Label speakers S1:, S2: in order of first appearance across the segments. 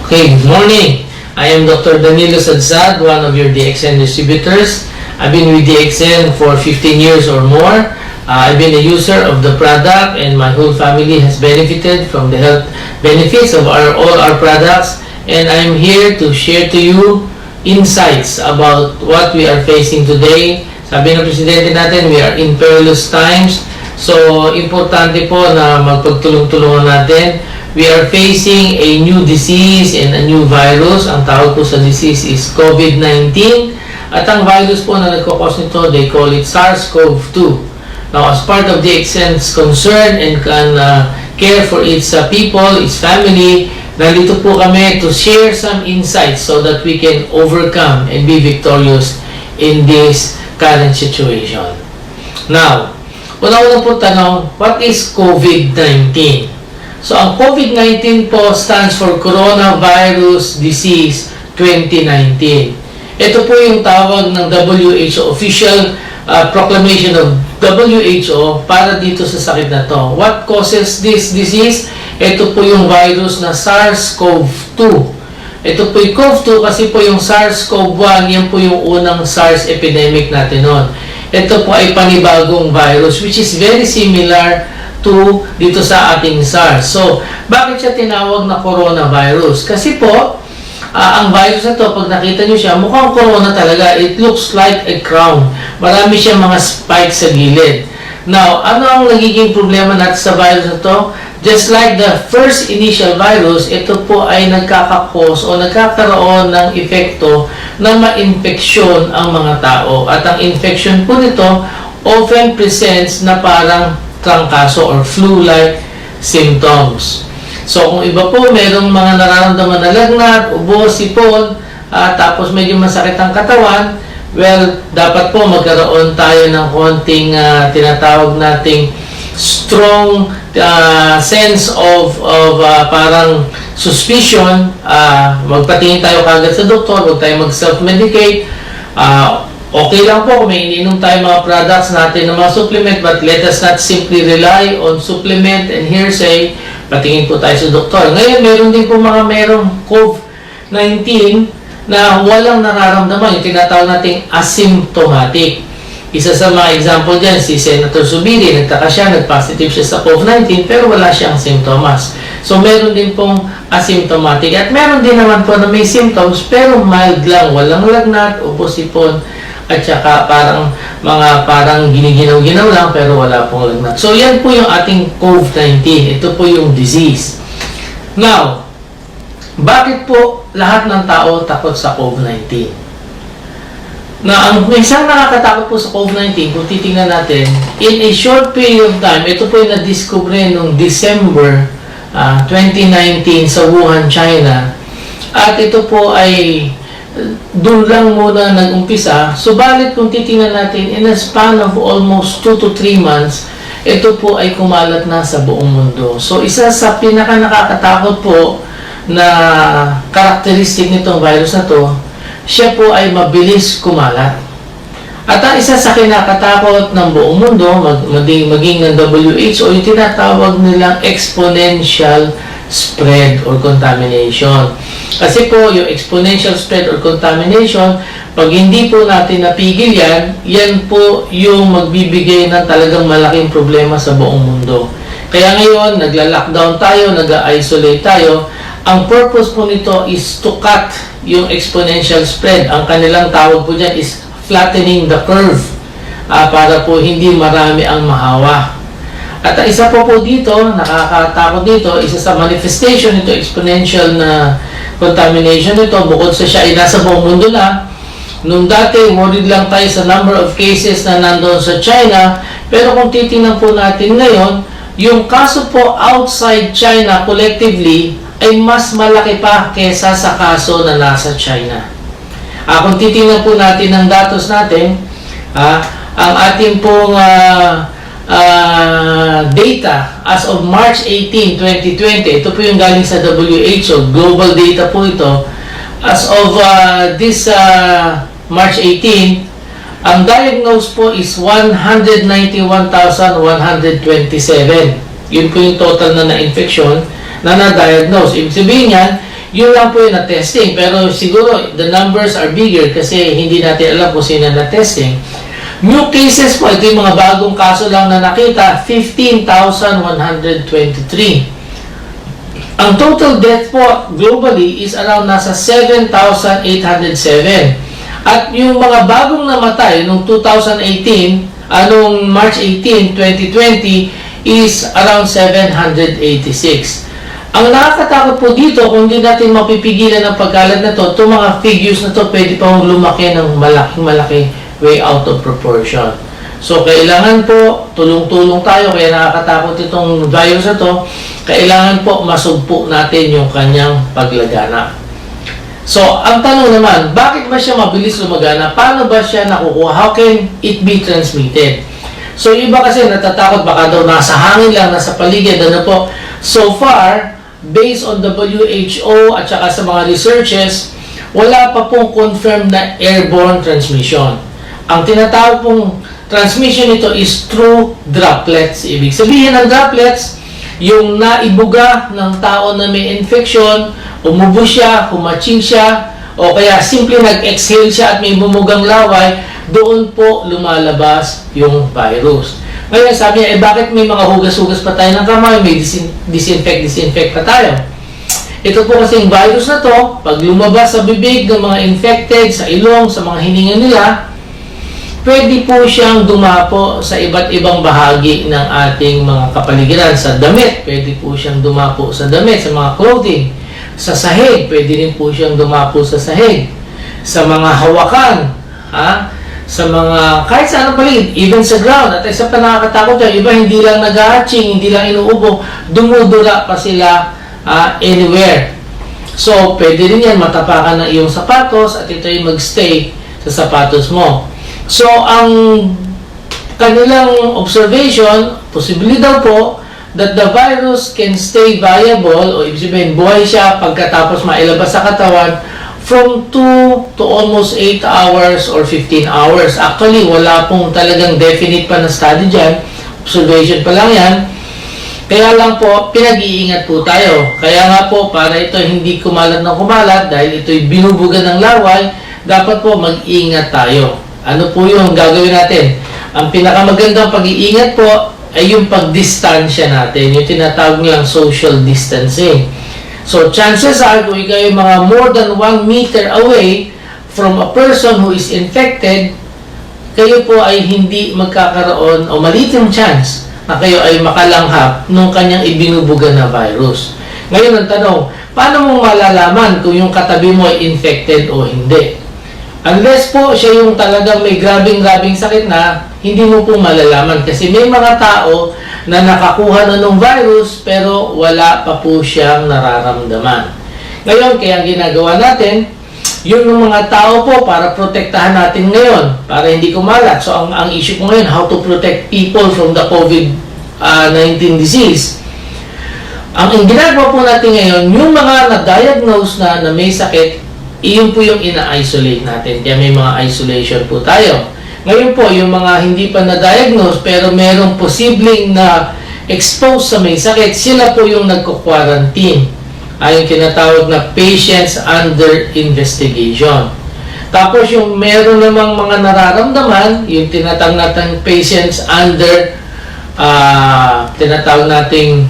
S1: Okay, good morning. I am Dr. Danilo Sadsad, one of your DXN distributors. I've been with DXN for 15 years or more. I've been a user of the product and my whole family has benefited from the health benefits of all our products. And I'm here to share to you insights about what we are facing today. Sabi ng presidente natin, we are in perilous times. So, importante po na magpagtulong-tulungan natin. We are facing a new disease and a new virus. Ang tawag po sa disease is COVID-19. At ang virus po na nagkakos nito, they call it SARS-CoV-2. Now, as part of DXN's concern and can care for its people, its family, nandito po kami to share some insights so that we can overcome and be victorious in this current situation. Now, una-una po tanong, what is COVID-19? So, ang COVID-19 po stands for Coronavirus Disease 2019. Ito po yung tawag ng WHO, official proclamation of WHO para dito sa sakit na to. What causes this disease? Ito po yung virus na SARS-CoV-2. Ito po yung CoV-2 kasi po yung SARS-CoV-1, yan po yung unang SARS epidemic natin noon. Ito po ay panibagong virus which is very similar to dito sa ating SARS. So, bakit siya tinawag na coronavirus? Kasi po, ang virus na to, pag nakita nyo siya, mukhang corona talaga. It looks like a crown. Marami siyang mga spikes sa gilid. Now, ano ang nagiging problema natin sa virus na to? Just like the first initial virus, ito po ay nagkakakos o nagkakaroon ng epekto na ma-infeksyon ang mga tao. At ang infection po nito often presents na parang trangkaso or flu-like symptoms. So, kung iba po, merong mga nararamdaman na lagnat, ubo, sipon, tapos medyo masakit ang katawan, well, dapat po magkaroon tayo ng konting tinatawag nating strong sense of parang suspicion. Magpatingin tayo kagad sa doktor, huwag tayo mag-self-medicate. Okay lang po kung may iniinom tayo mga products natin na mga supplement, but let us not simply rely on supplement and hearsay. Patingin po tayo sa doktor. Ngayon, meron din po merong COVID-19 na walang nararamdaman, yung tinatawag nating asymptomatic. Isa sa mga example dyan, si Senator Zubiri, nagtaka siya, nag-positive siya sa COVID-19, pero wala siyang symptoms. So, meron din pong asymptomatic. At meron din naman po na may symptoms, pero mild lang, walang lagnat, ubo, sipon, at saka parang giniginaw-ginaw lang pero wala pong lagnat. So, yan po yung ating COVID-19. Ito po yung disease. Now, bakit po lahat ng tao takot sa COVID-19? Na ang isang nakakatakot po sa COVID-19, kung titingnan natin, in a short period of time, ito po yung na-discover noong December 2019 sa Wuhan, China. At ito po ay doon lang muna nag-umpisa. Subalit kung titingnan natin, in a span of almost 2 to 3 months, ito po ay kumalat na sa buong mundo. So, isa sa pinaka-nakakatakot po na karakteristik nitong virus na to, siya po ay mabilis kumalat. At ang isa sa kinakatakot ng buong mundo, maging ng WHO, yung tinatawag nilang exponential spread or contamination. Kasi po, yung exponential spread or contamination, pag hindi po natin napigil yan po yung magbibigay ng talagang malaking problema sa buong mundo. Kaya ngayon, nagla-lockdown tayo, nag-isolate tayo. Ang purpose po nito is to cut yung exponential spread. Ang kanilang tawag po dyan is flattening the curve para po hindi marami ang mahawa. At isa po dito, nakakatakot dito, isa sa manifestation nito, exponential na contamination nito, bukod sa siya ay nasa buong mundo na. Nung dati, worried lang tayo sa number of cases na nandoon sa China, pero kung titingnan po natin ngayon, yung kaso po outside China collectively ay mas malaki pa kesa sa kaso na nasa China. Kung titingnan po natin ang datos natin, ang ating pong data as of March 18, 2020, ito po yung galing sa WHO, global data po ito. As of this March 18, ang diagnosed po is 191,127. Yun po yung total na na-infection. na na-diagnose. Ibig sabihin yan, yun lang po yung na-testing. Pero siguro, the numbers are bigger kasi hindi natin alam kung sino na-testing. New cases po, ito yung mga bagong kaso lang na nakita, 15,123. Ang total death po globally is around nasa 7,807. At yung mga bagong namatay noong 2018, anong March 18, 2020, is around 786. Ang nakakatakot po dito, kung hindi natin mapipigilan ng pagkalat na to, itong mga figures na to pwede pang lumaki ng malaking way out of proportion. So, kailangan po, tulong-tulong tayo, kaya nakakatakot itong virus na to, kailangan po masugpo natin yung kanyang paglagana. So, ang tanong naman, bakit ba siya mabilis lumagana? Paano ba siya nakukuha? How can it be transmitted? So, yung iba kasi natatakot, baka daw nasa hangin lang, nasa paligid, ano po. So far, based on WHO at saka sa mga researches, wala pa pong confirmed na airborne transmission. Ang tinatawag pong transmission nito is through droplets. Ibig sabihin ng droplets, yung naibuga ng tao na may infection, umubo siya, humaching siya, o kaya simple nag-exhale siya at may bumugang laway, doon po lumalabas yung virus. Ngayon sabi niya, bakit may mga hugas-hugas pa tayo ng kamay, may disinfect pa tayo? Ito po kasing virus na to, pag lumabas sa bibig ng mga infected, sa ilong, sa mga hininga nila, pwede po siyang dumapo sa iba't ibang bahagi ng ating mga kapaligiran. Sa damit, pwede po siyang dumapo sa damit, sa mga clothing. Sa sahig, pwede rin po siyang dumapo sa sahig. Sa mga hawakan, sa mga, kahit sa anong paligid, even sa ground. At isa pa nakakatakot yan, iba hindi lang nag-hatching, hindi lang inuubo, dumudura pa sila anywhere. So, pwede rin yan, matapakan ng iyong sapatos at ito ay magstay sa sapatos mo. So, ang kanilang observation, posibleng daw po, that the virus can stay viable, o ibig sabihin, buhay siya pagkatapos mailabas sa katawan, from 2 to almost 8 hours or 15 hours. Actually, wala pong talagang definite pa na study dyan. Observation pa lang yan. Kaya lang po, pinag-iingat po tayo. Kaya nga po, para ito hindi kumalat ng kumalat, dahil ito'y binubugan ng laway, dapat po mag-iingat tayo. Ano po yung gagawin natin? Ang pinakamagandang pag-iingat po ay yung pagdistansya natin, yung tinatawag nilang social distancing. So, chances are, kung ikaw yung mga more than 1 meter away from a person who is infected, kayo po ay hindi magkakaroon o maliit yung chance na kayo ay makalanghap nung kanyang ibinubuga na virus. Ngayon ang tanong, paano mo malalaman kung yung katabi mo ay infected o hindi? Unless po siya yung talagang may grabing sakit na, hindi mo po malalaman. Kasi may mga tao na nakakuha na ng virus pero wala pa po siyang nararamdaman. Ngayon, kaya ang ginagawa natin, yung mga tao po para protektahan natin ngayon, para hindi kumalat. So, ang issue ko ngayon, how to protect people from the COVID-19 disease. Ang ginagawa po natin ngayon, yung mga na-diagnose na may sakit, iyon po yung ina-isolate natin. Kaya may mga isolation po tayo. Ngayon po, yung mga hindi pa na-diagnose pero merong posibleng na exposed sa may sakit, sila po yung nagko-quarantine. Ay yung tinatawag na patients under investigation. Tapos yung meron namang mga nararamdaman, yung tinatawag natin patients under tinatawag nating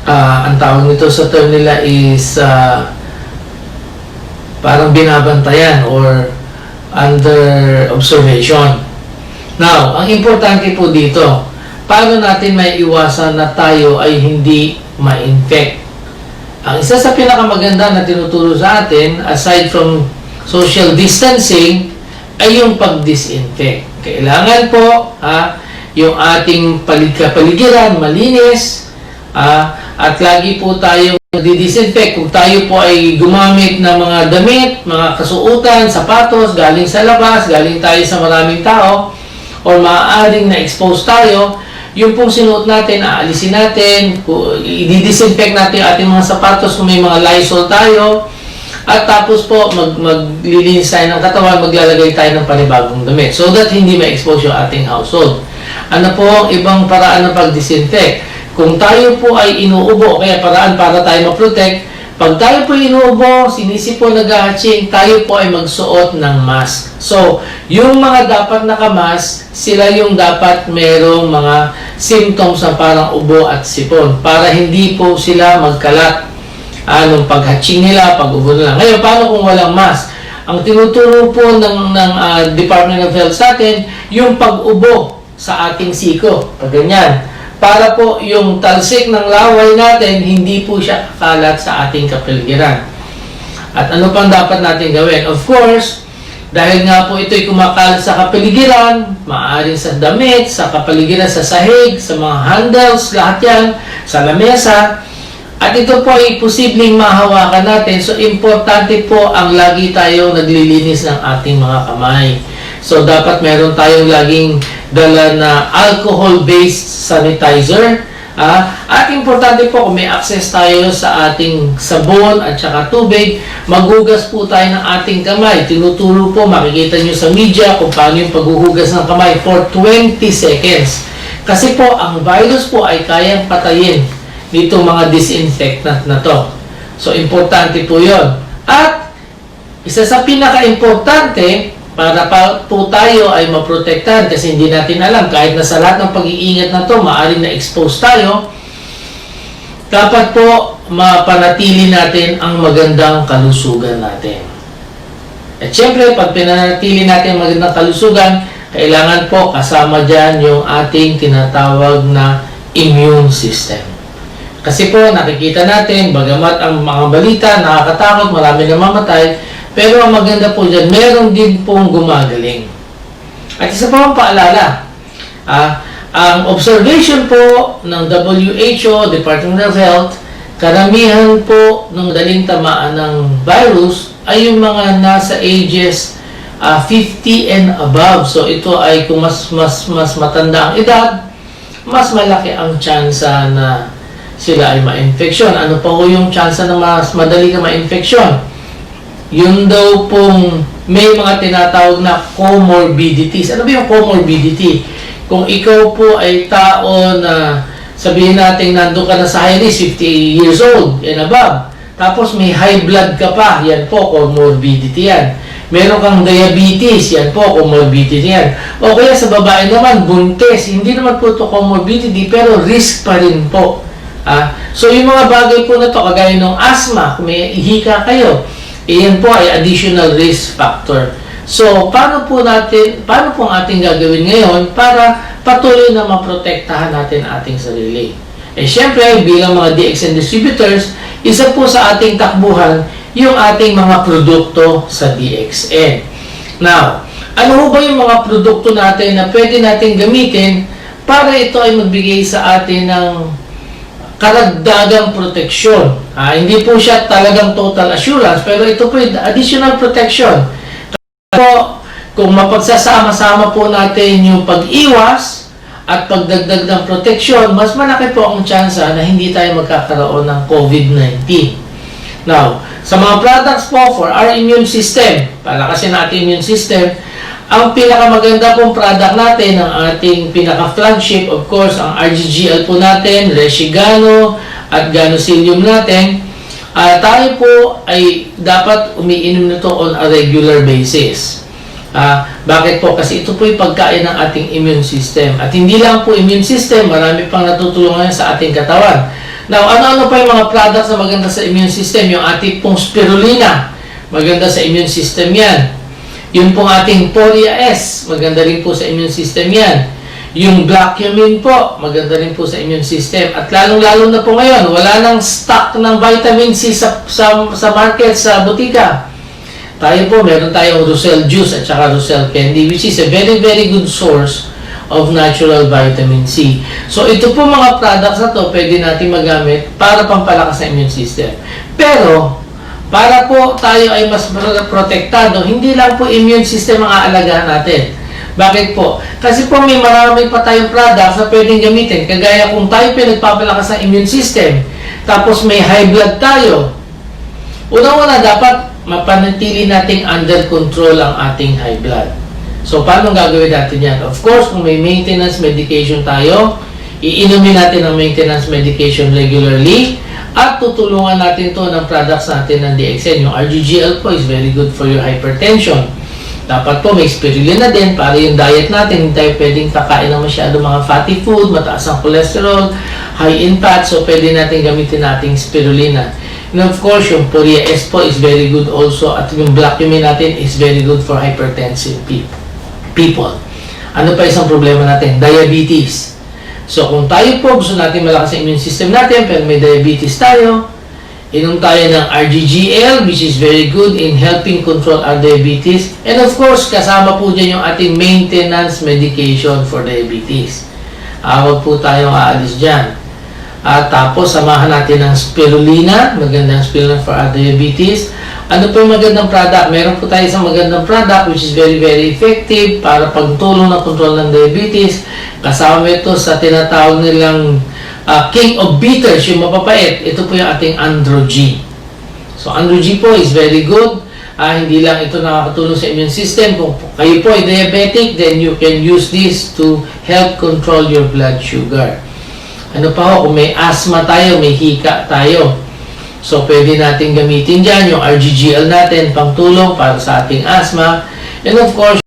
S1: ang tawag nito sa term nila is parang binabantayan or under observation. Now, ang importante po dito, paano natin may iwasan na tayo ay hindi ma-infect? Ang isa sa pinakamaganda na tinuturo sa atin, aside from social distancing, ay yung pag-disinfect. Kailangan po, yung ating paligiran malinis, at lagi po tayo di-disinfect. Kung tayo po ay gumamit ng mga damit, mga kasuotan, sapatos, galing sa labas, galing tayo sa maraming tao, or maaaring na-expose tayo, yung pong sinuot natin, aalisin natin, i-disinfect natin yung ating mga sapatos kung may mga Lysol tayo, at tapos po, maglilinis tayo ng katawan, maglalagay tayo ng panibagong damit so that hindi ma-expose yung ating household. Ano po ang ibang paraan ng pag-disinfect? kung tayo po ay inuubo, kaya paraan para tayo ma-protect, pag tayo po inuubo, sinisipon, nag-hatching, tayo po ay magsuot ng mask. So, yung mga dapat nakamask, sila yung dapat merong mga symptoms na parang ubo at sipon para hindi po sila magkalat nung pag-hatching nila, pag-ubo nila. Ngayon, paano kung walang mask? Ang tinuturo po ng Department of Health sa atin, yung pag-ubo sa ating siko. Pag ganyan. Para po yung talsik ng laway natin, hindi po siya kakalat sa ating kapaligiran. At ano pang dapat natin gawin? Of course, dahil nga po ito'y kumakalat sa kapaligiran, maaaring sa damit, sa kapaligiran, sa sahig, sa mga handles, lahat yan, sa lamesa, at ito po ay posibleng mahawakan natin. So, importante po ang lagi tayo naglilinis ng ating mga kamay. So, dapat meron tayong laging dala na alcohol-based sanitizer. At importante po, kung may access tayo sa ating sabon at saka tubig, maghugas po tayo ng ating kamay. Tinuturo po, makikita nyo sa media kung paano yung paghuhugas ng kamay for 20 seconds. Kasi po, ang virus po ay kayang patayin dito mga disinfectant na to. So, importante po yon. At, isa sa pinaka-importante, para po tayo ay maprotektahan kasi hindi natin alam, kahit na sa lahat ng pag-iingat na to, maaaring na-expose tayo, dapat po mapanatili natin ang magandang kalusugan natin. At syempre, pag pinanatili natin ang magandang kalusugan, kailangan po kasama dyan yung ating tinatawag na immune system. Kasi po, nakikita natin, bagamat ang mga balita, nakakatakot, marami namamatay, pero ang maganda po dyan, meron din pong gumagaling. At isa pa ang paalala, ang observation po ng WHO, Department of Health, karamihan po ng daling tamaan ng virus ay yung mga nasa ages 50 and above. So ito ay kung mas matanda ang edad, mas malaki ang tsansa na sila ay ma-infeksyon. Ano pa po yung tsansa na mas madali ka ma-infeksyon? Yun daw pong may mga tinatawag na comorbidities. Ano ba yung comorbidity? Kung ikaw po ay tao na sabihin natin nandun ka na sa high risk, 50 years old and above, tapos may high blood ka pa, yan po, comorbidity yan. Meron kang diabetes, yan po, comorbidity yan. O kaya sa babae naman, buntis, hindi naman po ito comorbidity, pero risk pa rin po. So yung mga bagay po na to, kagaya ng asthma, kung may hika kayo, iyan po ay additional risk factor. So, paano po ang ating gagawin ngayon para patuloy na maprotektahan natin ating sarili? Siyempre, bilang mga DXN distributors, isa po sa ating takbuhan yung ating mga produkto sa DXN. Now, ano ba yung mga produkto natin na pwede natin gamitin para ito ay magbigay sa atin ng karagdagang proteksyon. Hindi po siya talagang total assurance, pero ito po yung additional protection. So, kung mapagsasama-sama po natin yung pag-iwas at pagdagdag ng proteksyon, mas malaki po ang tsansa na hindi tayo magkakaroon ng COVID-19. Now, sa mga products po for our immune system, palakasin natin immune system, ang pinakamaganda pong product natin, ang ating pinaka-flagship, of course, ang RGGL po natin, Reshigano at Ganocilium natin, tayo po ay dapat umiinom nito on a regular basis. Bakit po? Kasi ito po yung pagkain ng ating immune system. At hindi lang po immune system, marami pang natutulungan sa ating katawan. Now, ano-ano pa yung mga products na maganda sa immune system? Yung ating pong spirulina, maganda sa immune system yan. Yung pong ating Polia S, maganda rin po sa immune system yan. Yung Black Cumin po, maganda rin po sa immune system. At lalong-lalo na po ngayon, wala nang stock ng vitamin C sa market, sa butika. Tayo po, meron tayong Roselle Juice at saka Roselle Candy, which is a very, very good source of natural vitamin C. So, ito po mga products na to, pwede natin magamit para pampalakas sa immune system. Pero, para po tayo ay mas protektado, hindi lang po immune system ang aalagaan natin. Bakit po? Kasi po may marami pa tayong products na pwedeng gamitin. Kagaya kung tayo pinagpapalakas ng immune system, tapos may high blood tayo, unang-una dapat mapanatili nating under control ang ating high blood. So, paano gagawin natin yan? Of course, kung may maintenance medication tayo, iinumin natin ang maintenance medication regularly, at tutulungan natin to ng products natin ng DXN. Yung RGGL po is very good for your hypertension. Dapat po may spirulina din para yung diet natin, hindi tayo pwedeng kakain ng masyado mga fatty food, mataas ang cholesterol, high in fat, so pwede natin gamitin nating spirulina. And of course, yung Poria S po is very good also, at yung black cumin natin is very good for hypertensive people. Ano pa isang problema natin? Diabetes. So kung tayo po gusto natin malakas ang immune system natin pero may diabetes tayo, inom tayo ng RGGL, which is very good in helping control our diabetes. And of course, kasama po dyan yung ating maintenance medication for diabetes. Huwag po tayong aalis dyan. At tapos, samahan natin ng spirulina, magandang spirulina for our diabetes. Ano po yung magandang product? Meron po tayo isang magandang product which is very, very effective para pagtulong na control ng diabetes. Kasama ito sa tinatawag nilang King of Bitters, yung mapapait. Ito po yung ating Andro-G. So, Andro-G po is very good. Hindi lang ito nakakatulong sa immune system. Kung kayo po ay diabetic, then you can use this to help control your blood sugar. Ano pa ho, kung may asthma tayo, may hika tayo. So, pwede natin gamitin dyan yung RGGL natin, pangtulong para sa ating asthma. And of course,